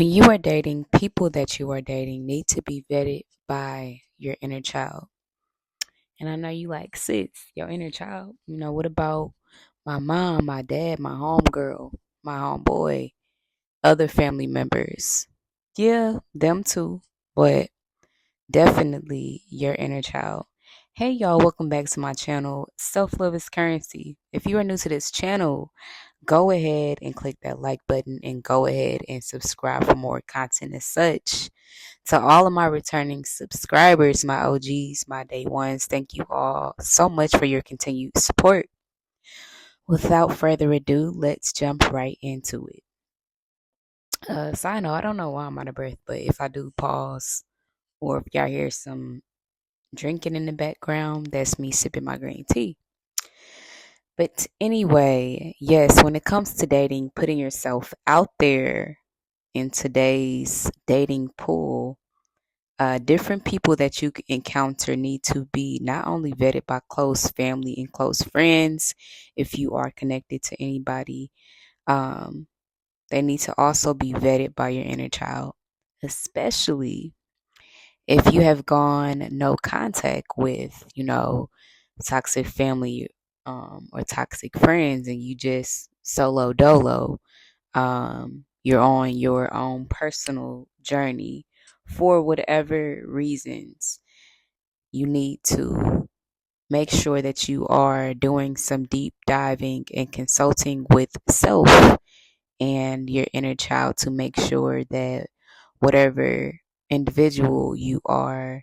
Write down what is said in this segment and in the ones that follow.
When you are dating, people that you are dating need to be vetted by your inner child. And I know you like, sis, your inner child. What about my mom, my dad, my homegirl, my homeboy, other family members? Yeah, them too, but definitely your inner child. Hey y'all, welcome back to my channel. Self Love is Currency. If you are new to this channel, go ahead and click that like button and go ahead and subscribe for more content as such. To all of my returning subscribers, my OGs, my day ones, thank you all so much for your continued support. Without further ado, let's jump right into it. Side note, I don't know why I'm out of breath, but if I do pause or if y'all hear some drinking in the background, that's me sipping my green tea. But anyway, yes, when it comes to dating, putting yourself out there in today's dating pool, different people that you encounter need to be not only vetted by close family and close friends, if you are connected to anybody, um, they need to also be vetted by your inner child, especially if you have gone no contact with, toxic family or toxic friends and you just solo dolo. You're on your own personal journey for whatever reasons. You need to make sure that you are doing some deep diving and consulting with self and your inner child to make sure that whatever individual you are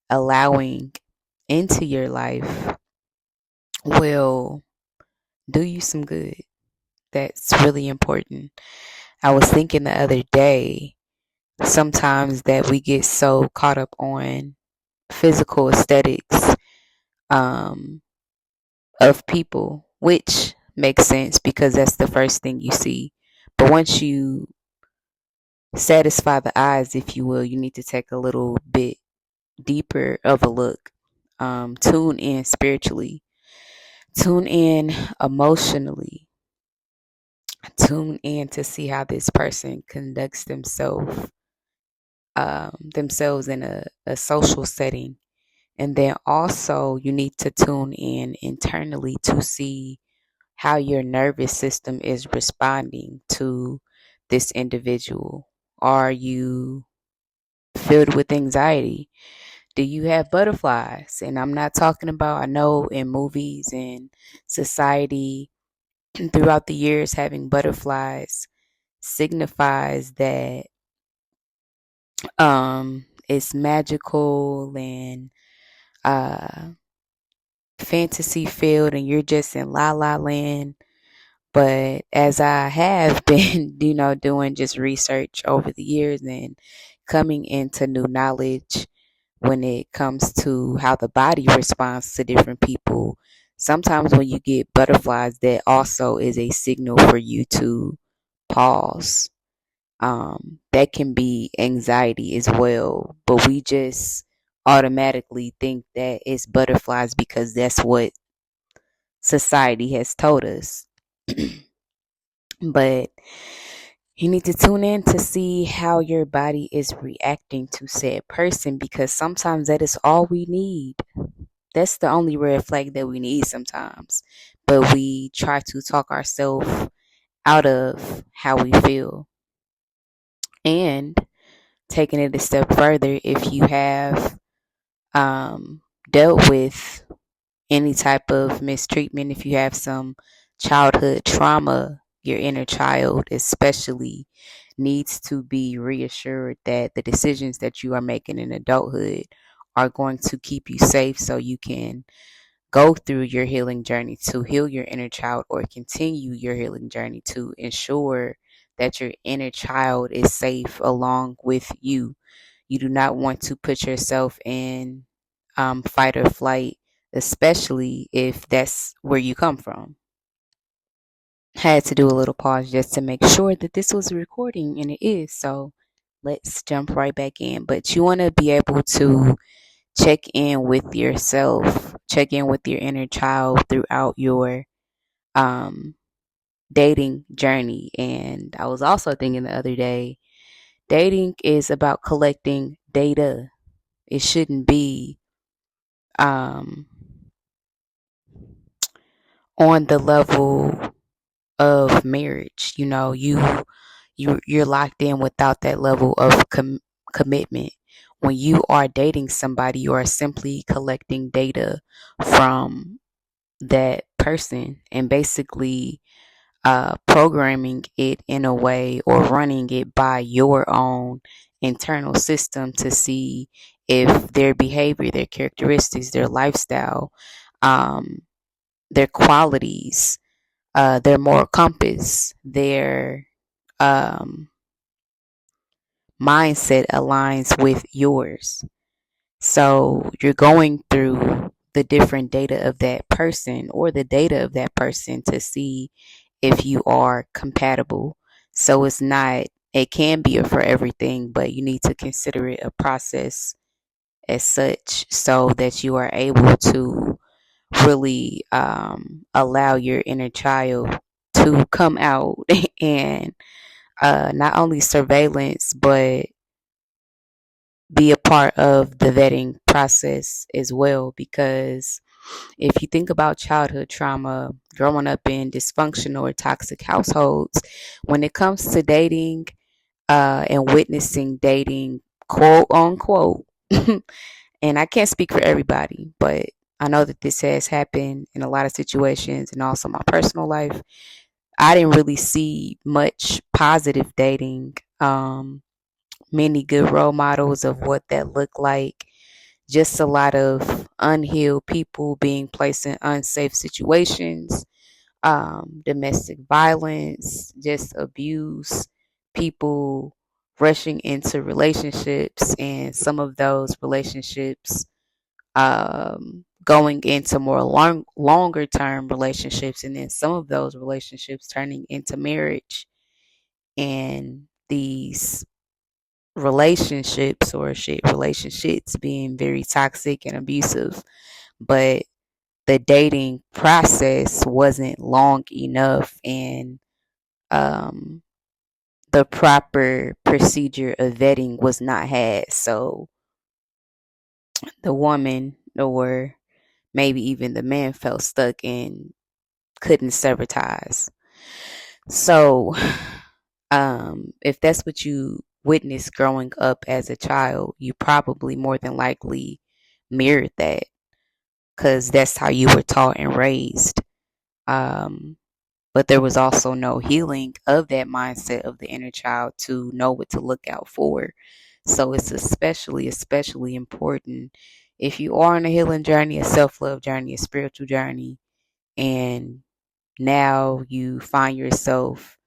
allowing into your life will do you some good. That's really important. I was thinking the other day, sometimes that we get so caught up on physical aesthetics um, of people, which makes sense because that's the first thing you see. But once you satisfy the eyes, if you will, you need to take a little bit deeper of a look. Tune in spiritually, tune in emotionally, tune in to see how this person conducts themselves in a social setting. And then also you need to tune in internally to see how your nervous system is responding to this individual. Are you filled with anxiety? Do you have butterflies? And I'm not talking about, I know in movies and society throughout the years, having butterflies signifies that it's magical and uh fantasy filled and you're just in la la land. But as I have been, doing just research over the years and coming into new knowledge when it comes to how the body responds to different people, sometimes when you get butterflies, that also is a signal for you to pause. That can be anxiety as well, but we just automatically think that it's butterflies because that's what society has told us. But you need to tune in to see how your body is reacting to said person because sometimes that is all we need. That's the only red flag that we need sometimes. But we try to talk ourselves out of how we feel. And taking it a step further, if you have dealt with any type of mistreatment, if you have some childhood trauma, your inner child especially needs to be reassured that the decisions that you are making in adulthood are going to keep you safe so you can go through your healing journey to heal your inner child or continue your healing journey to ensure that your inner child is safe along with you. You do not want to put yourself in fight or flight, especially if that's where you come from. Had to do a little pause just to make sure that this was a recording, and it is. So let's jump right back in. But you want to be able to check in with yourself, check in with your inner child throughout your um, dating journey. And I was also thinking the other day, Dating is about collecting data. It shouldn't be um, on the level of marriage. You're locked in without that level of commitment. When you are dating somebody, you are simply collecting data from that person and basically programming it in a way or running it by your own internal system to see if their behavior, their characteristics, their lifestyle, um, their qualities, their moral compass, their um, mindset aligns with yours. So you're going through the different data of that person or the data of that person to see if you are compatible. So it can be a for everything, but you need to consider it a process as such so that you are able to really allow your inner child to come out and not only surveillance, but be a part of the vetting process as well. Because if you think about childhood trauma, growing up in dysfunctional or toxic households, when it comes to dating and witnessing dating, quote unquote, and I can't speak for everybody, but I know that this has happened in a lot of situations and also my personal life. I didn't really see much positive dating. Many good role models of what that looked like. Just a lot of unhealed people being placed in unsafe situations, domestic violence, just abuse, people rushing into relationships, and some of those relationships going into more longer term relationships, and then some of those relationships turning into marriage. And these relationships being very toxic and abusive, but the dating process wasn't long enough, and um, the proper procedure of vetting was not had. So the woman or maybe even the man felt stuck and couldn't sever ties. So if that's what you witnessed growing up as a child, you probably more than likely mirrored that because that's how you were taught and raised. Um, but there was also no healing of that mindset of the inner child to know what to look out for. So it's especially important if you are on a healing journey, a self love journey, a spiritual journey, and now you find yourself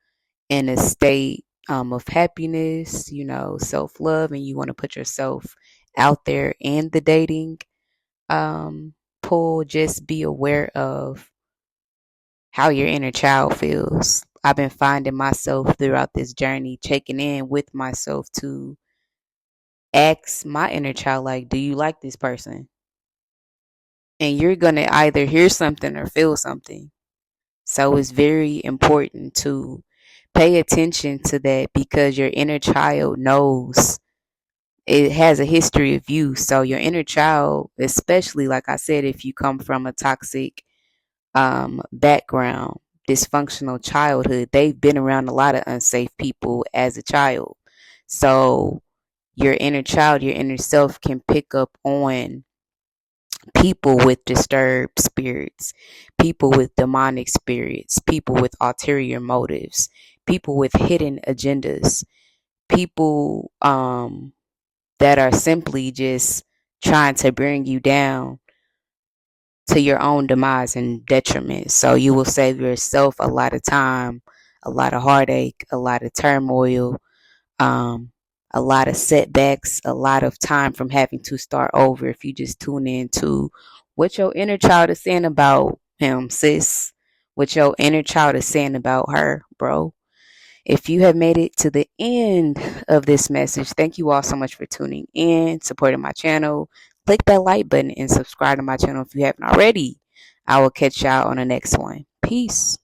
in a state of happiness, self love, and you want to put yourself out there in the dating um, pool. Just be aware of how your inner child feels. I've been finding myself throughout this journey checking in with myself to ask my inner child, like, do you like this person? And you're going to either hear something or feel something. So it's very important to pay attention to that because your inner child knows, it has a history of you. So your inner child, especially like I said, if you come from a toxic background, dysfunctional childhood, they've been around a lot of unsafe people as a child. So your inner child, your inner self can pick up on people with disturbed spirits, people with demonic spirits, people with ulterior motives, people with hidden agendas, people that are simply just trying to bring you down to your own demise and detriment. So you will save yourself a lot of time, a lot of heartache, a lot of turmoil, um, a lot of setbacks, a lot of time from having to start over if you just tune in to what your inner child is saying about him, sis. What your inner child is saying about her, bro. If you have made it to the end of this message, thank you all so much for tuning in, supporting my channel. Click that like button and subscribe to my channel if you haven't already. I will catch y'all on the next one. Peace.